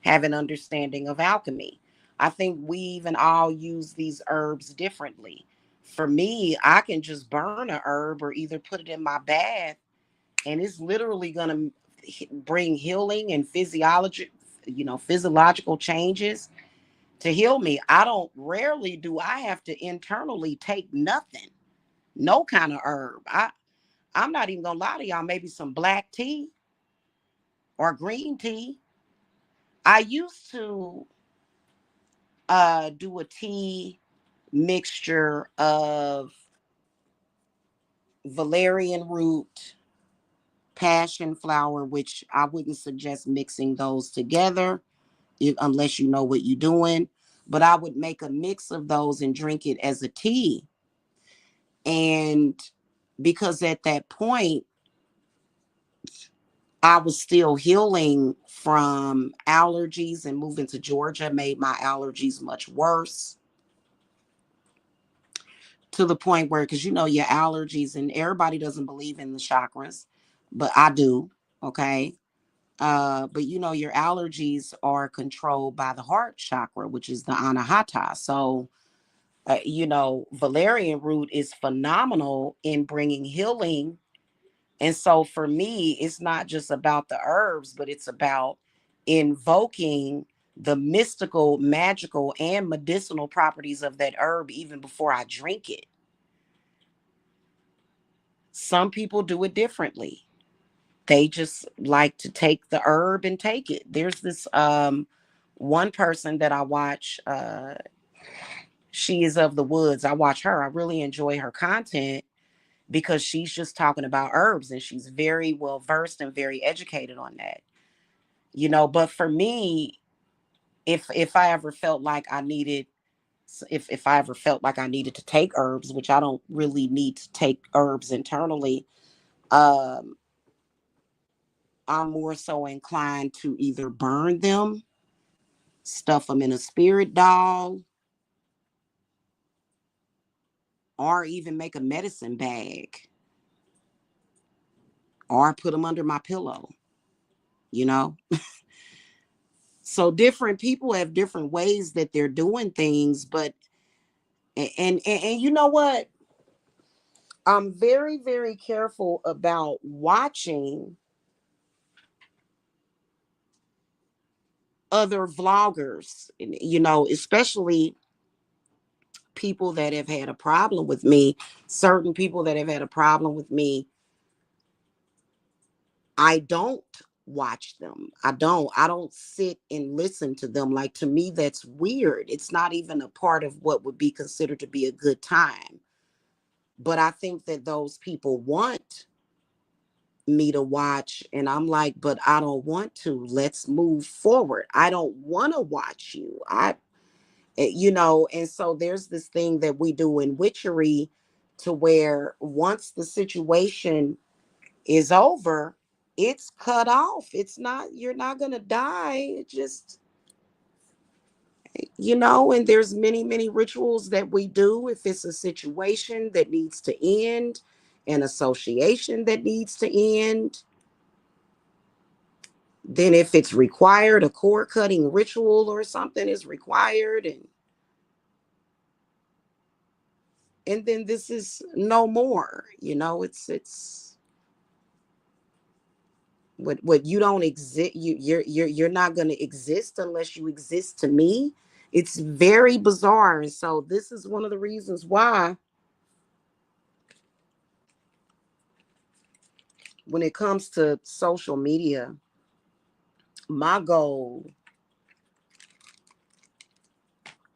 have an understanding of alchemy. I think we even all use these herbs differently. For me, I can just burn a herb or either put it in my bath, and it's literally going to bring healing and physiological changes to heal me. I don't rarely do I have to internally take nothing, no kind of herb. I'm not even gonna lie to y'all. Maybe some black tea or green tea. I used to do a tea mixture of valerian root, passion flower, which I wouldn't suggest mixing those together unless you know what you're doing. But I would make a mix of those and drink it as a tea. And because at that point, I was still healing from allergies, and moving to Georgia made my allergies much worse, to the point where, because your allergies, and everybody doesn't believe in the chakras, but I do. Okay. But your allergies are controlled by the heart chakra, which is the anahata. So, valerian root is phenomenal in bringing healing. And so for me, it's not just about the herbs, but it's about invoking the mystical, magical, and medicinal properties of that herb even before I drink it. Some people do it differently. They just like to take the herb and take it. There's this one person that I watch, she is of the woods. I watch her. I really enjoy her content because she's just talking about herbs, and she's very well versed and very educated on that. But for me, if I ever felt like I needed, if I ever felt like I needed to take herbs, which I don't really need to take herbs internally, um I'm more so inclined to either burn them, stuff them in a spirit doll, or even make a medicine bag, or put them under my pillow, you know? So different people have different ways that they're doing things, but and you know what? I'm very, very careful about watching other vloggers, you know, especially people that have had a problem with me, certain people that have had a problem with me. I don't watch them. I don't sit and listen to them. Like, to me, that's weird. It's not even a part of what would be considered to be a good time. But I think that those people want me to watch, and I'm like, but I don't want to. Let's move forward. I don't want to watch you. You know, and so there's this thing that we do in witchery, to where once the situation is over, it's cut off. It's not, you're not going to die. It just, you know, and there's many, many rituals that we do if it's a situation that needs to end, an association that needs to end. Then if it's required, a cord cutting ritual or something is required, and then this is no more. You know, it's what you don't exist, you're not going to exist unless you exist to me. It's very bizarre. And so this is one of the reasons why, when it comes to social media, my goal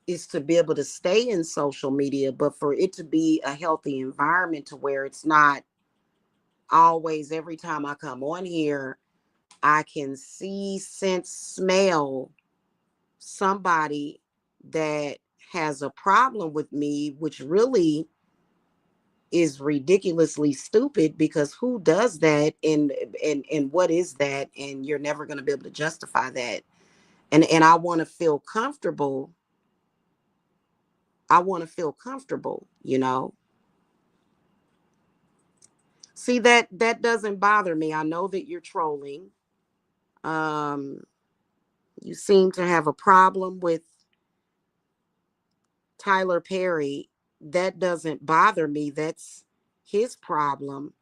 is to be able to stay in social media, but for it to be a healthy environment, to where it's not always, every time I come on here, I can see, sense, smell somebody that has a problem with me, which really is ridiculously stupid, because who does that, and what is that, and you're never going to be able to justify that. And I want to feel comfortable. I want to feel comfortable, you know. See, that doesn't bother me. I know that you're trolling. um you seem to have a problem with Tyler Perry. That doesn't bother me. That's his problem.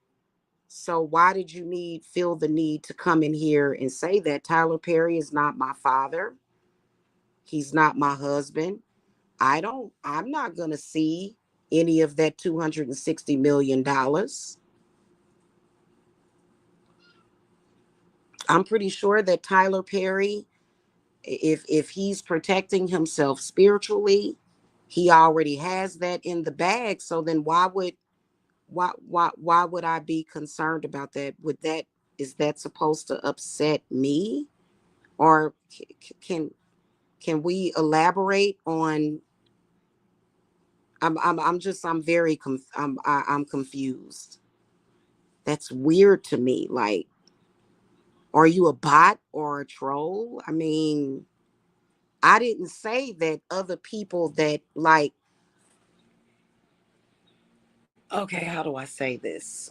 So why did you feel the need to come in here and say that? Tyler Perry is not my father. He's not my husband. I'm not going to see any of that $260 million. I'm pretty sure that Tyler Perry, if he's protecting himself spiritually, he already has that in the bag. So then why would I be concerned about that? Is that supposed to upset me? Or can can we elaborate on? I'm very I'm confused. That's weird to me. Like, are you a bot or a troll? I mean, I didn't say that other people that, like, okay, how do I say this?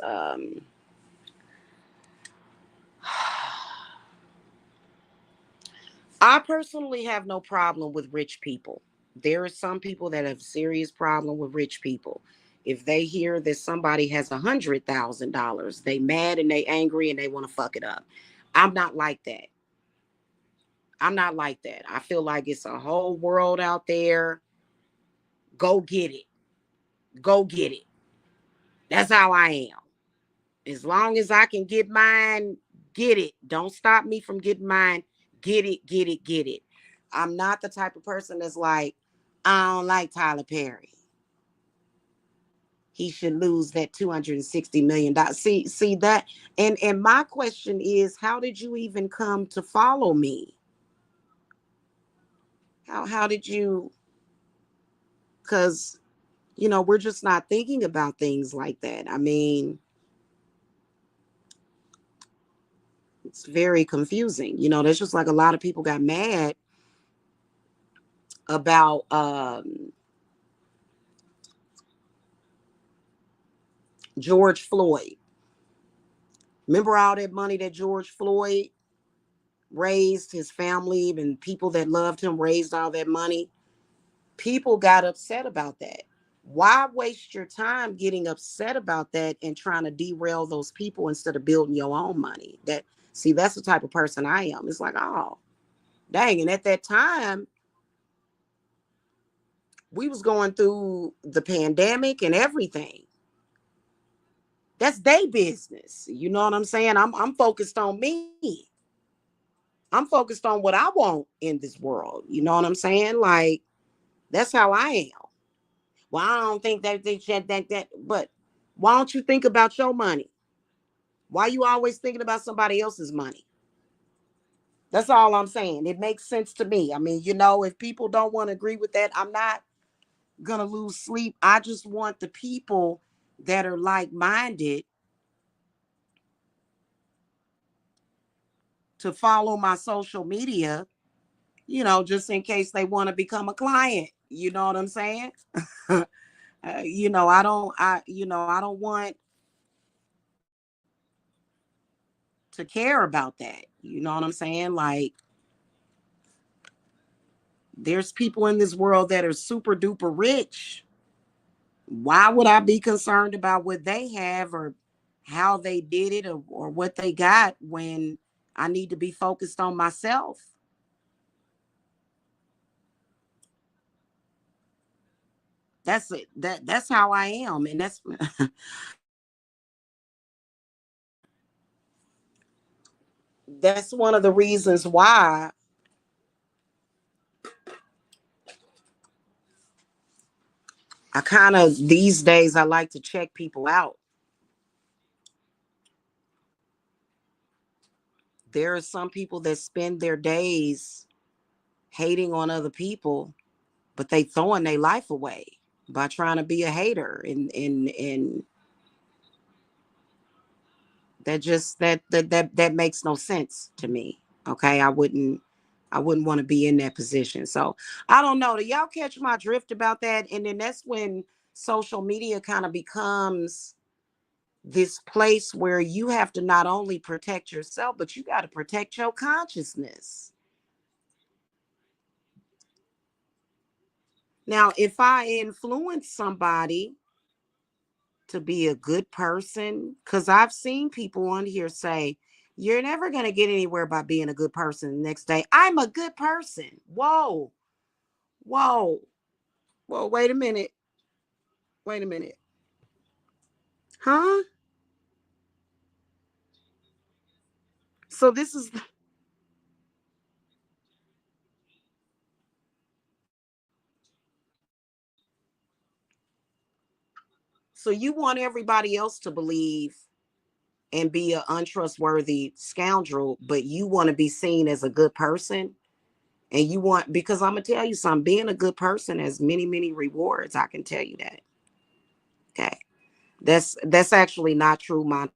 I personally have no problem with rich people. There are some people that have serious problem with rich people. If they hear that somebody has $100,000, they mad and they angry and they want to fuck it up. I'm not like that. I'm not like that. I feel like it's a whole world out there. Go get it. Go get it. That's how I am. As long as I can get mine, get it. Don't stop me from getting mine. Get it, get it, get it. I'm not the type of person that's like, I don't like Tyler Perry. He should lose that $260 million. See that? And my question is, how did you even come to follow me? How did you? Because, you know, we're just not thinking about things like that. I mean, it's very confusing. You know, there's just like a lot of people got mad about George Floyd. Remember all that money that George Floyd raised, his family and people that loved him raised all that money? People got upset about that. Why waste your time getting upset about that and trying to derail those people instead of building your own money? That's the type of person I am. It's like, oh, dang. And at that time, we was going through the pandemic and everything. That's their business. You know what I'm saying? I'm focused on me. I'm focused on what I want in this world. You know what I'm saying? Like, that's how I am. Well, I don't think that, but why don't you think about your money? Why are you always thinking about somebody else's money? That's all I'm saying. It makes sense to me. I mean, if people don't want to agree with that, I'm not going to lose sleep. I just want the people that are like-minded to follow my social media, just in case they want to become a client. You know what I'm saying? I don't want to care about that. You know what I'm saying? Like, there's people in this world that are super duper rich. Why would I be concerned about what they have or how they did it or what they got when I need to be focused on myself? That's it. That's how I am. And that's one of the reasons why I kind of these days I like to check people out. There are some people that spend their days hating on other people, but they throwing their life away by trying to be a hater, and that makes no sense to me. Okay, I wouldn't want to be in that position. So I don't know. Do y'all catch my drift about that? And then that's when social media kind of becomes this place where you have to not only protect yourself, but you got to protect your consciousness. Now, if I influence somebody to be a good person, because I've seen people on here say, you're never going to get anywhere by being a good person the next day. I'm a good person. Whoa, whoa, whoa, wait a minute. Wait a minute. Huh? So this is, so you want everybody else to believe and be an untrustworthy scoundrel, but you want to be seen as a good person? And you want, because I'm going to tell you something, being a good person has many, many rewards. I can tell you that. Okay. That's actually not true. My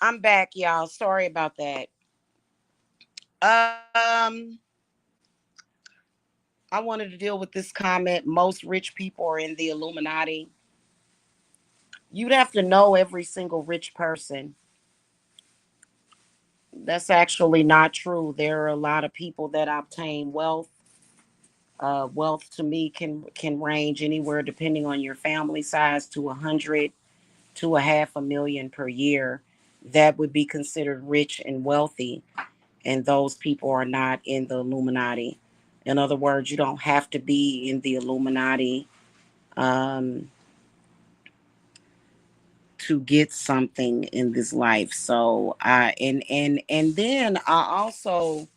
I'm back, y'all. Sorry about that. Um, I wanted to deal with this comment. Most rich people are in the Illuminati. You'd have to know every single rich person. That's actually not true. There are a lot of people that obtain wealth. Wealth to me can range anywhere depending on your family size to 100 to a half a million per year. That would be considered rich and wealthy, and those people are not in the Illuminati. In other words, you don't have to be in the Illuminati um, to get something in this life. So, and then I also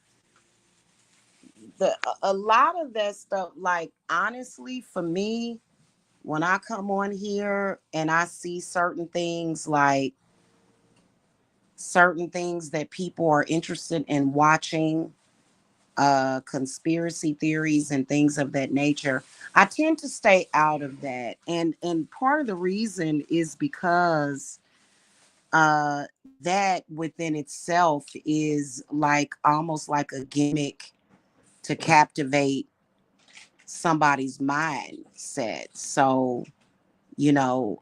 the a lot of that stuff. Like honestly, for me, when I come on here and I see certain things that people are interested in watching, conspiracy theories and things of that nature, I tend to stay out of that. And part of the reason is because that within itself is like almost like a gimmick to captivate somebody's mindset. So, you know,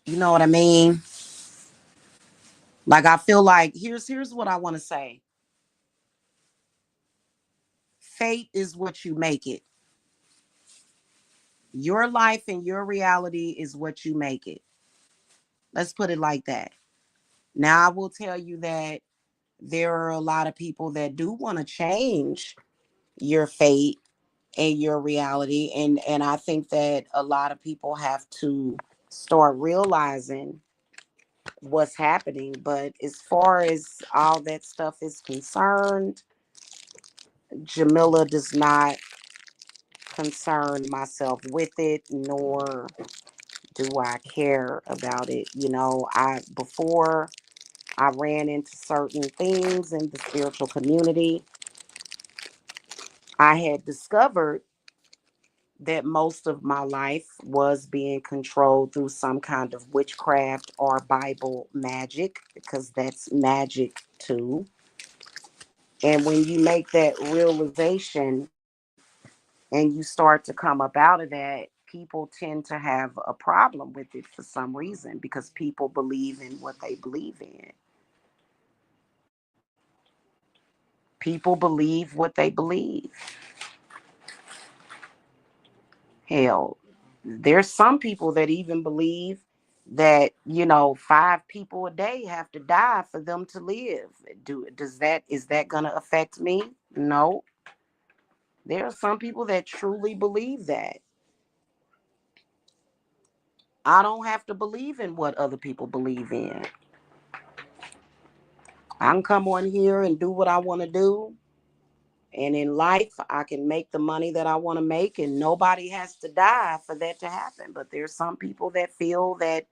you know what I mean? Like I feel like here's what I want to say. Fate is what you make it. Your life and your reality is what you make it. Let's put it like that. Now, I will tell you that there are a lot of people that do want to change your fate and your reality. And I think that a lot of people have to start realizing what's happening. But as far as all that stuff is concerned, Jamila does not concern myself with it, nor do I care about it. You know, I before I ran into certain things in the spiritual community, I had discovered that most of my life was being controlled through some kind of witchcraft or Bible magic, because that's magic too. And when you make that realization and you start to come up out of that, people tend to have a problem with it for some reason, because people believe in what they believe in. People believe what they believe. Hell, there's some people that even believe that, you know, 5 people a day have to die for them to live. Is that going to affect me? No. There are some people that truly believe that. I don't have to believe in what other people believe in. I can come on here and do what I want to do. And in life, I can make the money that I want to make, and nobody has to die for that to happen. But there's some people that feel that,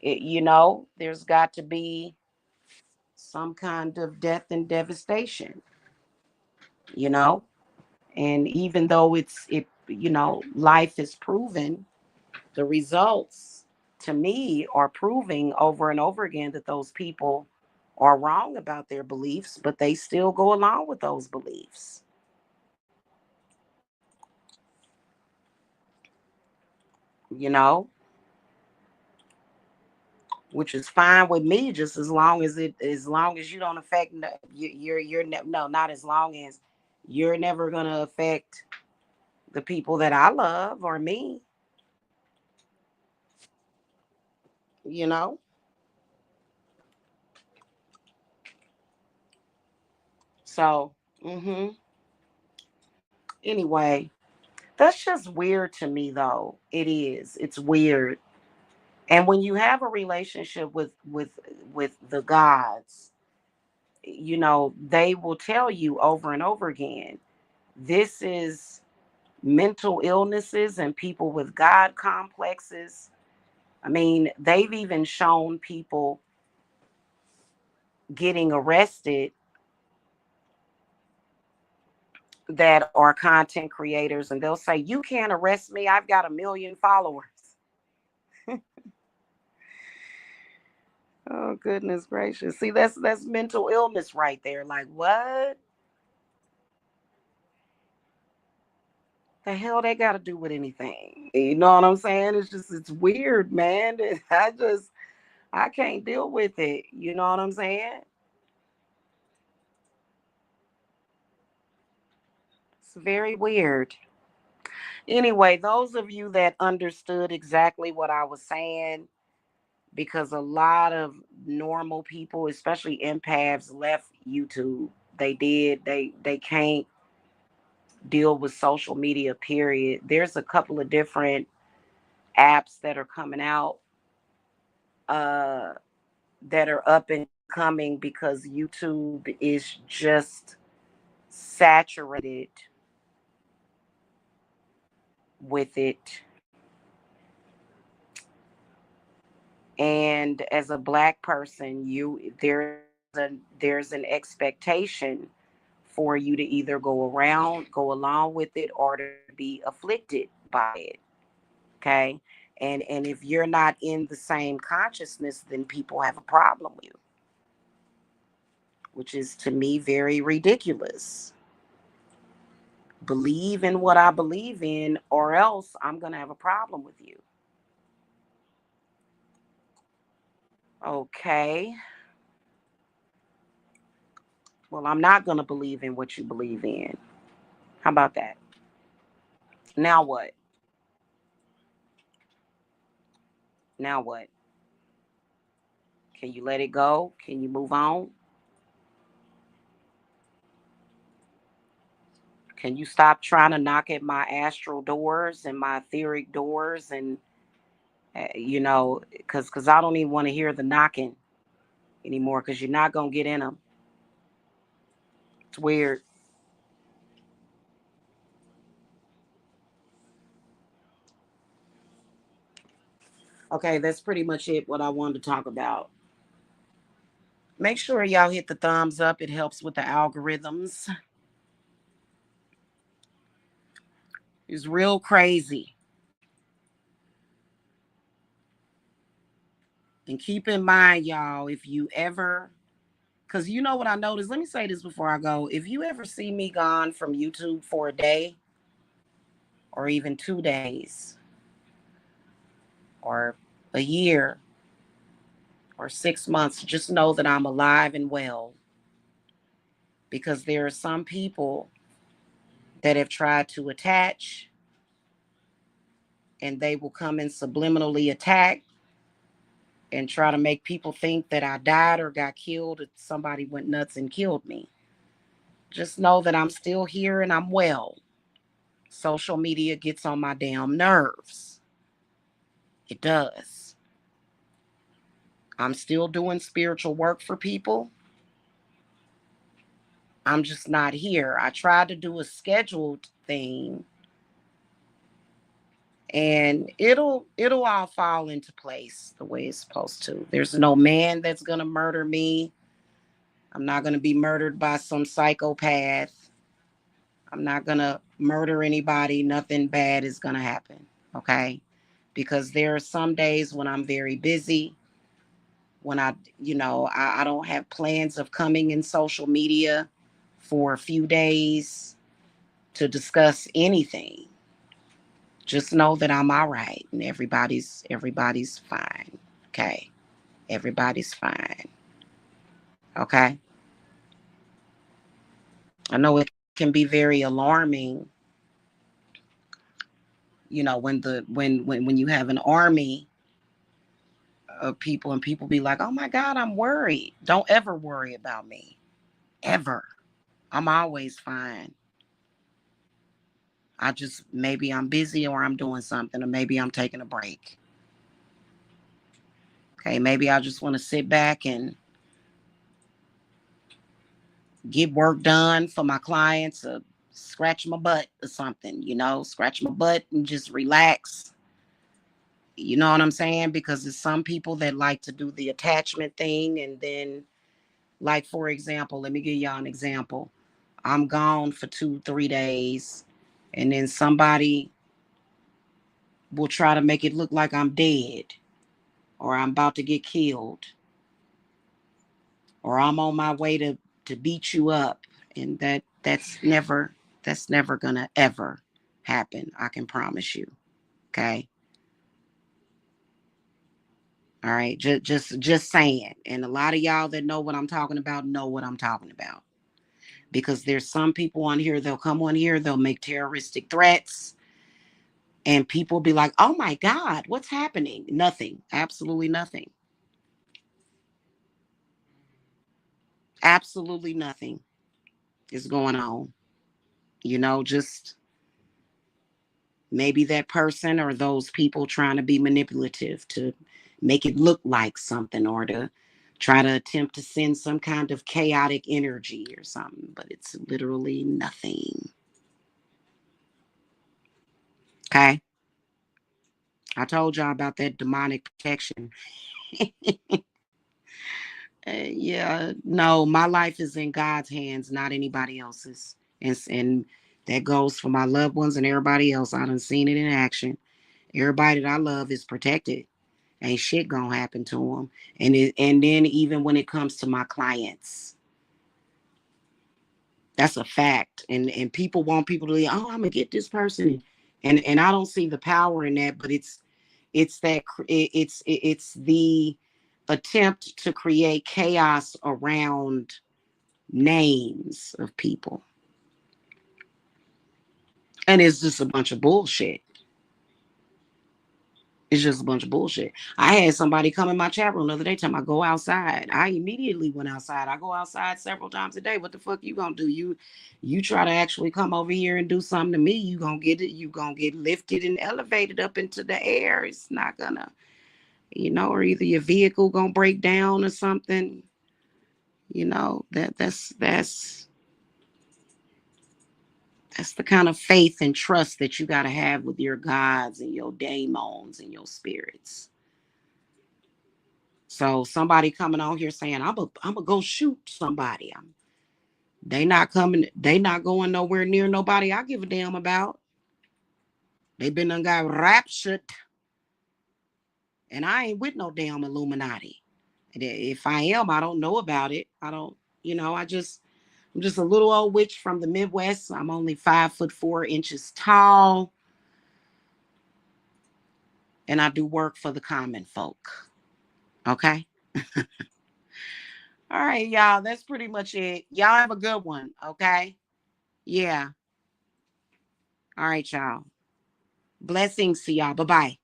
there's got to be some kind of death and devastation, you know? And even though life is proven, the results to me are proving over and over again that those people are wrong about their beliefs, but they still go along with those beliefs, you know, which is fine with me, just as long as you don't affect no, not as long as you're never going to affect the people that I love or me, you know. So, anyway, that's just weird to me, though. It's weird. And when you have a relationship with the gods, they will tell you over and over again, this is mental illnesses and people with God complexes. I mean, they've even shown people getting arrested that are content creators, and they'll say, "You can't arrest me. I've got 1 million followers." Oh goodness gracious! See, that's mental illness right there. Like what the hell they got to do with anything? You know what I'm saying? It's weird, man. I can't deal with it. You know what I'm saying? It's very weird. Anyway, those of you that understood exactly what I was saying, because a lot of normal people, especially empaths, left YouTube. They did. They can't deal with social media, period. There's a couple of different apps that are coming out uh that are up and coming because YouTube is just saturated with it. And as a black person, there's an expectation for you to either go along with it, or to be afflicted by it. Okay. And if you're not in the same consciousness, then people have a problem with you, which is to me very ridiculous. Believe in what I believe in, or else I'm going to have a problem with you. Okay. Well, I'm not going to believe in what you believe in. How about that? Now what? Now what? Can you let it go? Can you move on? Can you stop trying to knock at my astral doors and my etheric doors, and because I don't even want to hear the knocking anymore, because you're not gonna get in them. It's weird. Okay, that's pretty much it. What I wanted to talk about. Make sure y'all hit the thumbs up. It helps with the algorithms. It's real crazy. And keep in mind, y'all, if you ever, because you know what I noticed. Let me say this before I go. If you ever see me gone from YouTube for a day, or even 2 days, or a year, or 6 months, just know that I'm alive and well. Because there are some people that have tried to attach, and they will come and subliminally attack and try to make people think that I died or got killed, or somebody went nuts and killed me. Just know that I'm still here and I'm well. Social media gets on my damn nerves. It does. I'm still doing spiritual work for people. I'm just not here. I tried to do a scheduled thing, and it'll all fall into place the way it's supposed to. There's no man that's going to murder me. I'm not going to be murdered by some psychopath. I'm not going to murder anybody. Nothing bad is going to happen. Okay? Because there are some days when I'm very busy, when I don't have plans of coming in social media for a few days to discuss anything. Just know that I'm all right, and everybody's fine. Okay? Everybody's fine. Okay? I know it can be very alarming, when you have an army of people, and people be like, "Oh my God, I'm worried." Don't ever worry about me. Ever. I'm always fine. Maybe I'm busy, or I'm doing something, or maybe I'm taking a break. Okay, maybe I just want to sit back and get work done for my clients, or scratch my butt or something, scratch my butt and just relax. You know what I'm saying? Because there's some people that like to do the attachment thing, and then, like, for example, let me give y'all an example. I'm gone for 2-3 days, and then somebody will try to make it look like I'm dead, or I'm about to get killed, or I'm on my way to beat you up. And that's never gonna ever happen. I can promise you. Okay. All right. Just saying. And a lot of y'all that know what I'm talking about know what I'm talking about. Because there's some people on here, they'll come on here, they'll make terroristic threats, and people be like, oh my God, what's happening? Nothing. Absolutely nothing. Absolutely nothing is going on. Just maybe that person or those people trying to be manipulative to make it look like something, or to try to attempt to send some kind of chaotic energy or something, but it's literally nothing. Okay. I told y'all about that demonic protection. Yeah, no, my life is in God's hands, not anybody else's. And that goes for my loved ones and everybody else. I done seen it in action. Everybody that I love is protected. Ain't shit gonna happen to them. And then even when it comes to my clients, that's a fact. And people want people to be, oh, I'm gonna get this person. And I don't see the power in that, but it's the attempt to create chaos around names of people. And it's just a bunch of bullshit. It's just a bunch of bullshit. I had somebody come in my chat room the other day telling me I go outside. I immediately went outside. I go outside several times a day. What the fuck you gonna do? You try to actually come over here and do something to me, you gonna get it. You gonna get lifted and elevated up into the air. It's not gonna, or either your vehicle gonna break down or something. That's the kind of faith and trust that you got to have with your gods and your daemons and your spirits. So somebody coming on here saying, I'm a go shoot somebody. They not coming. They not going nowhere near nobody I give a damn about. They been done got raptured. And I ain't with no damn Illuminati. If I am, I don't know about it. I don't, I'm just a little old witch from the Midwest. I'm only 5'4" tall. And I do work for the common folk. Okay. All right, y'all. That's pretty much it. Y'all have a good one. Okay. Yeah. All right, y'all. Blessings to y'all. Bye-bye.